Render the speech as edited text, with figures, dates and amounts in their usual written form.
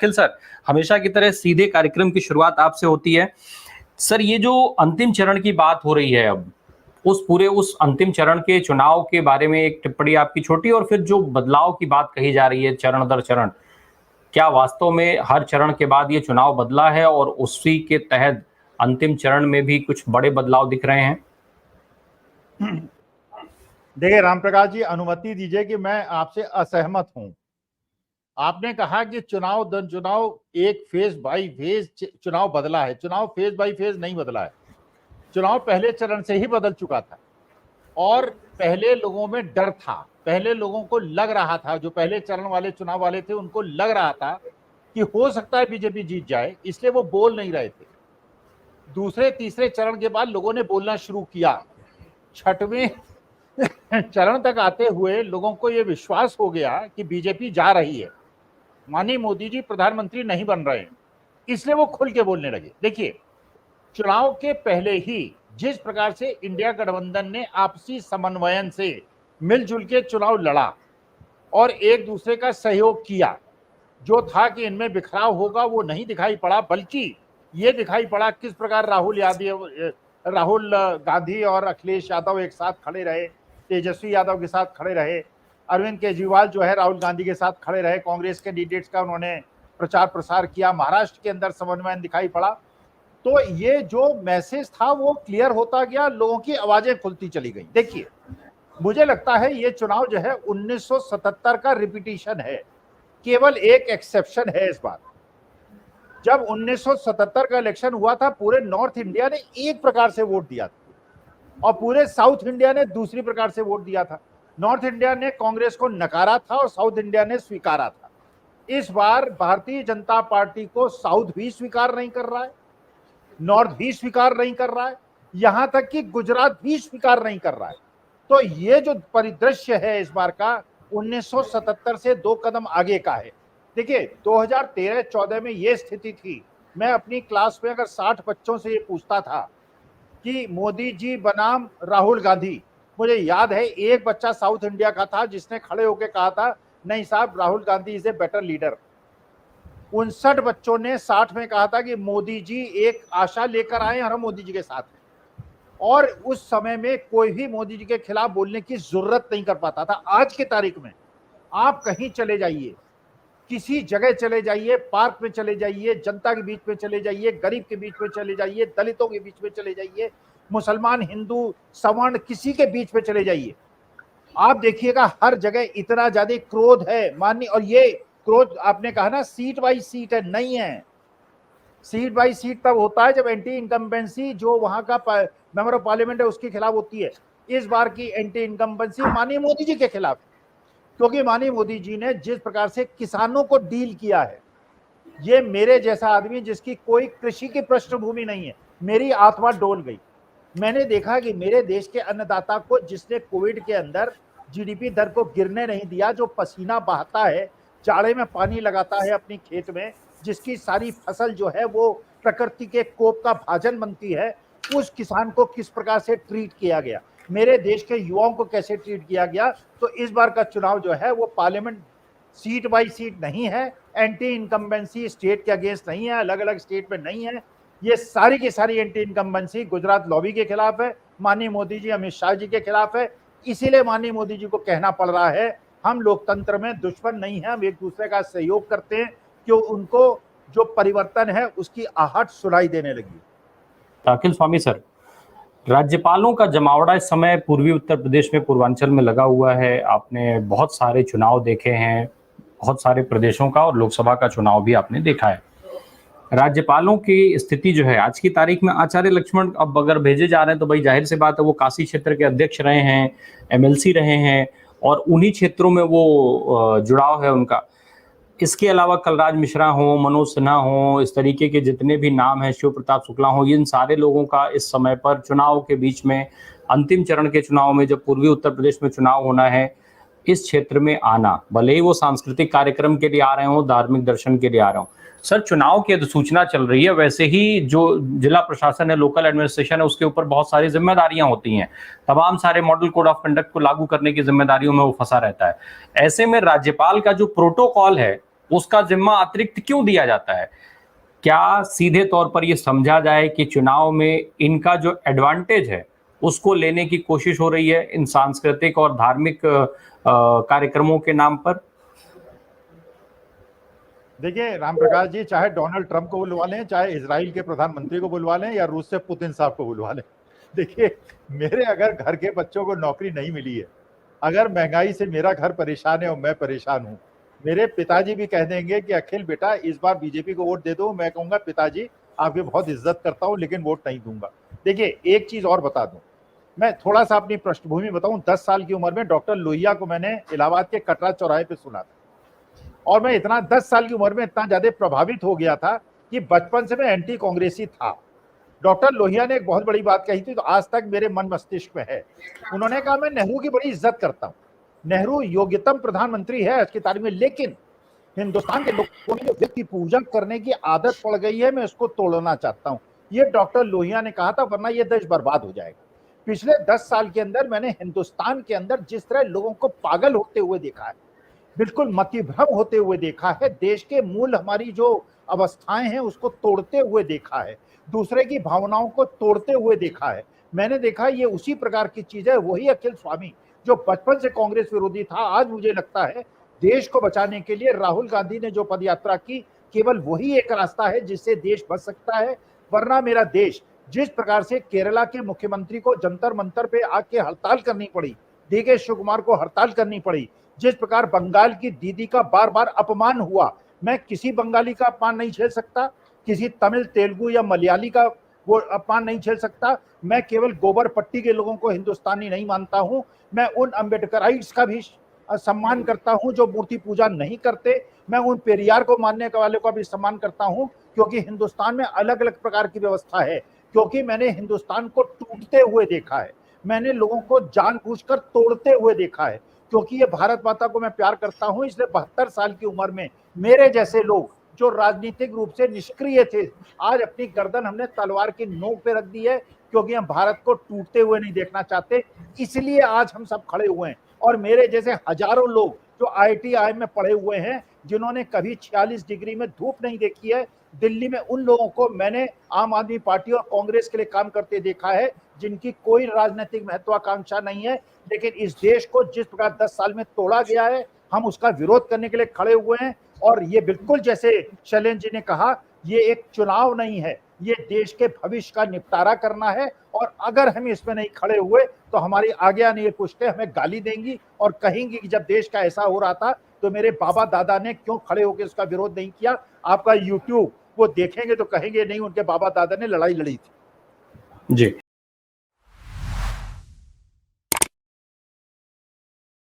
दाखिल सर, हमेशा की तरह सीधे कार्यक्रम की शुरुआत आपसे होती है। सर, ये जो अंतिम चरण की बात हो रही है अब, उस अंतिम चरण के चुनाव के बारे में एक टिप्पणी आपकी छोटी, और फिर जो बदलाव की बात कही जा रही है चरण दर चरण, क्या वास्तव में हर चरण के बाद ये चुनाव बदला है और उसी के तहत अंतिम चरण में भी कुछ बड़े बदलाव दिख रहे हैं? देखिए रामप्रकाश जी, अनुमति दीजिए कि मैं आपसे असहमत हूं। आपने कहा कि चुनाव दर चुनाव एक फेज बाई फेज चुनाव बदला है। चुनाव फेज बाई फेज नहीं बदला है। चुनाव पहले चरण से ही बदल चुका था और पहले लोगों में डर था। पहले लोगों को लग रहा था, जो पहले चरण वाले चुनाव वाले थे, उनको लग रहा था कि हो सकता है बीजेपी जीत जाए, इसलिए वो बोल नहीं रहे थे। दूसरे तीसरे चरण के बाद लोगों ने बोलना शुरू किया। छठवें चरण तक आते हुए लोगों को यह विश्वास हो गया कि बीजेपी जा रही है, माननीय मोदी जी प्रधानमंत्री नहीं बन रहे हैं, इसलिए वो खुल के बोलने लगे। देखिए, चुनाव के पहले ही जिस प्रकार से इंडिया गठबंधन ने आपसी समन्वयन से मिलजुल के चुनाव लड़ा और एक दूसरे का सहयोग किया, जो था कि इनमें बिखराव होगा वो नहीं दिखाई पड़ा, बल्कि ये दिखाई पड़ा किस प्रकार राहुल गांधी और अखिलेश यादव एक साथ खड़े रहे, तेजस्वी यादव के साथ खड़े रहे, अरविंद केजरीवाल जो है राहुल गांधी के साथ खड़े रहे, कांग्रेस के कैंडिडेट्स का उन्होंने प्रचार प्रसार किया, महाराष्ट्र के अंदर समन्वय दिखाई पड़ा। तो ये जो मैसेज था वो क्लियर होता गया, लोगों की आवाजें खुलती चली गई। देखिए, मुझे लगता है ये चुनाव जो है 1977 का रिपीटिशन है, केवल एक एक्सेप्शन है इस बार। जब 1977 का इलेक्शन हुआ था, पूरे नॉर्थ इंडिया ने एक प्रकार से वोट दिया था और पूरे साउथ इंडिया ने दूसरी प्रकार से वोट दिया था। नॉर्थ इंडिया ने कांग्रेस को नकारा था और साउथ इंडिया ने स्वीकारा था। इस बार भारतीय जनता पार्टी को साउथ भी स्वीकार नहीं कर रहा है, नॉर्थ भी स्वीकार नहीं कर रहा है, यहां तक कि गुजरात भी स्वीकार नहीं कर रहा है। तो ये जो परिदृश्य है इस बार का 1977 से 2 कदम आगे का है। देखिए, 2013-14 में ये स्थिति थी। मैं अपनी क्लास में अगर 60 बच्चों से ये पूछता था कि मोदी जी बनाम राहुल गांधी, मुझे याद है एक बच्चा साउथ इंडिया का था जिसने खड़े होकर कहा था, नहीं साहब, Rahul Gandhi is a better leader. 59 बच्चों ने 60 में कहा था कि मोदी जी एक आशा लेकर आए और हम मोदी जी के साथ हैं। और उस समय में कोई भी मोदी जी के खिलाफ बोलने की जरूरत नहीं कर पाता था। आज की तारीख में आप कहीं चले जाइए, किसी जगह चले जाइए, पार्क में चले जाइए, जनता के बीच में चले जाइए, गरीब के बीच में चले जाइए, दलितों के बीच में चले जाइए, मुसलमान, हिंदू, सवर्ण, किसी के बीच में चले जाइए, आप देखिएगा हर जगह इतना ज्यादा क्रोध है माननीय। और ये क्रोध आपने कहा ना सीट बाई सीट है, नहीं है। सीट बाई सीट तब होता है जब एंटी इनकम्बेंसी जो वहां का मेंबर ऑफ पार्लियामेंट है उसके खिलाफ होती है। इस बार की एंटी इनकम्बेंसी माननीय मोदी जी के खिलाफ, क्योंकि माननीय मोदी जी ने जिस प्रकार से किसानों को डील किया है, ये मेरे जैसा आदमी जिसकी कोई कृषि की पृष्ठभूमि नहीं है, मेरी आत्मा डोल गई। मैंने देखा कि मेरे देश के अन्नदाता को, जिसने कोविड के अंदर जीडीपी दर को गिरने नहीं दिया, जो पसीना बहाता है, जाड़े में पानी लगाता है अपनी खेत में, जिसकी सारी फसल जो है वो प्रकृति के कोप का भाजन बनती है, उस किसान को किस प्रकार से ट्रीट किया गया, मेरे देश के युवाओं को कैसे ट्रीट किया गया। तो इस बार का चुनाव जो है वो पार्लियामेंट सीट बाई सीट नहीं है, एंटी इनकम्बेंसी स्टेट के अगेंस्ट नहीं है, अलग अलग स्टेट में नहीं है। ये सारी की सारी एंटी इनकम्बेंसी गुजरात लॉबी के खिलाफ है, माननीय मोदी जी अमित शाह जी के खिलाफ है। इसीलिए माननीय मोदी जी को कहना पड़ रहा है, हम लोकतंत्र में दुश्मन नहीं है, हम एक दूसरे का सहयोग करते हैं, कि उनको जो परिवर्तन है उसकी आहट सुनाई देने लगी। दाखिल स्वामी सर, राज्यपालों का जमावड़ा इस समय पूर्वी उत्तर प्रदेश में, पूर्वांचल में लगा हुआ है। आपने बहुत सारे चुनाव देखे हैं, बहुत सारे प्रदेशों का और लोकसभा का चुनाव भी आपने देखा है। राज्यपालों की स्थिति जो है आज की तारीख में, आचार्य लक्ष्मण अब अगर भेजे जा रहे हैं तो भाई जाहिर सी बात है वो काशी क्षेत्र के अध्यक्ष रहे हैं, एमएलसी रहे हैं और उन्हीं क्षेत्रों में वो जुड़ाव है उनका। इसके अलावा कलराज मिश्रा हो, मनोज सिन्हा हो, इस तरीके के जितने भी नाम हैं, शिव प्रताप शुक्ला हो, इन सारे लोगों का इस समय पर चुनाव के बीच में, अंतिम चरण के चुनाव में, जब पूर्वी उत्तर प्रदेश में चुनाव होना है, इस क्षेत्र में आना, भले ही वो सांस्कृतिक कार्यक्रम के लिए आ रहे हो, धार्मिक दर्शन के लिए आ रहे हो। सर, चुनाव की अधिसूचना चल रही है, वैसे ही जो जिला प्रशासन है, लोकल एडमिनिस्ट्रेशन है, उसके ऊपर बहुत सारी जिम्मेदारियां होती हैं, तमाम सारे मॉडल कोड ऑफ कंडक्ट को लागू करने की जिम्मेदारियों में वो फंसा रहता है। ऐसे में राज्यपाल का जो प्रोटोकॉल है उसका जिम्मा अतिरिक्त क्यों दिया जाता है? क्या सीधे तौर पर ये समझा जाए कि चुनाव में इनका जो एडवांटेज है उसको लेने की कोशिश हो रही है इन सांस्कृतिक और धार्मिक कार्यक्रमों के नाम पर? देखिए राम प्रकाश जी, चाहे डोनाल्ड ट्रंप को बुलवा लें, चाहे इजराइल के प्रधानमंत्री को बुलवा लें, या रूस से पुतिन साहब को बुलवा लें, देखिए मेरे अगर घर के बच्चों को नौकरी नहीं मिली है, अगर महंगाई से मेरा घर परेशान है और मैं परेशान हूं, मेरे पिताजी भी कह देंगे कि अखिल बेटा इस बार बीजेपी को वोट दे दो। मैं कहूंगा पिताजी आपकी बहुत इज्जत करता हूं लेकिन वोट नहीं दूंगा। देखिए एक चीज और बता दूं, मैं थोड़ा सा अपनी पृष्ठभूमि बताऊं। 10 साल की उम्र में डॉक्टर लोहिया को मैंने इलाहाबाद के कटरा चौराहे पे सुना था, और मैं इतना 10 साल की उम्र में इतना ज्यादा प्रभावित हो गया था कि बचपन से मैं एंटी कांग्रेसी था। डॉक्टर लोहिया ने एक बहुत बड़ी बात कही थी, तो आज तक मेरे मन मस्तिष्क में है। उन्होंने कहा मैं नेहरू की बड़ी इज्जत करता हूं, नेहरू योग्यतम प्रधानमंत्री है आज की तारीख में, लेकिन हिंदुस्तान के लोगों ने जो व्यक्ति पूजा करने की आदत पड़ गई है, मैं उसको तोड़ना चाहता हूं। ये डॉक्टर लोहिया ने कहा था, वरना ये देश बर्बाद हो जाएगा। पिछले 10 साल के अंदर मैंने हिंदुस्तान के अंदर जिस तरह लोगों को पागल होते हुए देखा है, बिल्कुल मतिभ्रम होते हुए देखा है, देश के मूल हमारी जो अवस्थाएं हैं उसको तोड़ते हुए देखा है, दूसरे की भावनाओं को तोड़ते हुए देखा है। मैंने देखा ये उसी प्रकार की चीज है। वही अखिल स्वामी जो बचपन से कांग्रेस विरोधी था, आज मुझे लगता है देश को बचाने के लिए राहुल गांधी ने जो पदयात्रा की, केवल वही एक रास्ता है जिससे देश बच सकता है। वरना मेरा देश, जिस प्रकार से केरला के मुख्यमंत्री को जंतर मंतर पे आके हड़ताल करनी पड़ी, डीके शिव कुमार को हड़ताल करनी पड़ी, जिस प्रकार बंगाल की दीदी का बार बार अपमान हुआ, मैं किसी बंगाली का अपमान नहीं झेल सकता, किसी तमिल तेलुगु या मलयाली का वो अपमान नहीं झेल सकता। मैं केवल गोबर पट्टी के लोगों को हिंदुस्तानी नहीं मानता हूं, मैं उन अम्बेडकराइट्स का भी सम्मान करता हूं जो मूर्ति पूजा नहीं करते। मैं उन पेरियार को मानने वाले का भी सम्मान करता हूं, क्योंकि हिंदुस्तान में अलग अलग प्रकार की व्यवस्था है। क्योंकि मैंने हिंदुस्तान को टूटते हुए देखा है, मैंने लोगों को जानबूझकर तोड़ते हुए देखा है। क्योंकि ये भारत माता को मैं प्यार करता हूं, इसलिए 72 साल की उम्र में मेरे जैसे लोग जो राजनीतिक रूप से निष्क्रिय थे, आज अपनी गर्दन हमने तलवार की नोक पे रख दी है, क्योंकि हम भारत को टूटते हुए नहीं देखना चाहते। इसलिए आज हम सब खड़े हुए हैं। और मेरे जैसे हजारों लोग जो IIT में पढ़े हुए हैं, जिन्होंने कभी 46 डिग्री में धूप नहीं देखी है, दिल्ली में उन लोगों को मैंने आम आदमी पार्टी और कांग्रेस के लिए काम करते देखा है, जिनकी कोई राजनीतिक महत्वाकांक्षा नहीं है, लेकिन इस देश को जिस प्रकार 10 साल में तोड़ा गया है, हम उसका विरोध करने के लिए खड़े हुए हैं। और ये बिल्कुल जैसे शैलेंद्र जी ने कहा, ये एक चुनाव नहीं है, ये देश के भविष्य का निपटारा करना है। और अगर हम इसमें नहीं खड़े हुए तो हमारी आगे आने वाली पुश्तें हमें गाली देंगी और कहेंगी कि जब देश का ऐसा हो रहा था तो मेरे बाबा दादा ने क्यों खड़े होकर उसका विरोध नहीं किया। आपका YouTube वो देखेंगे तो कहेंगे नहीं, उनके बाबा दादा ने लड़ाई लड़ी थी। जी।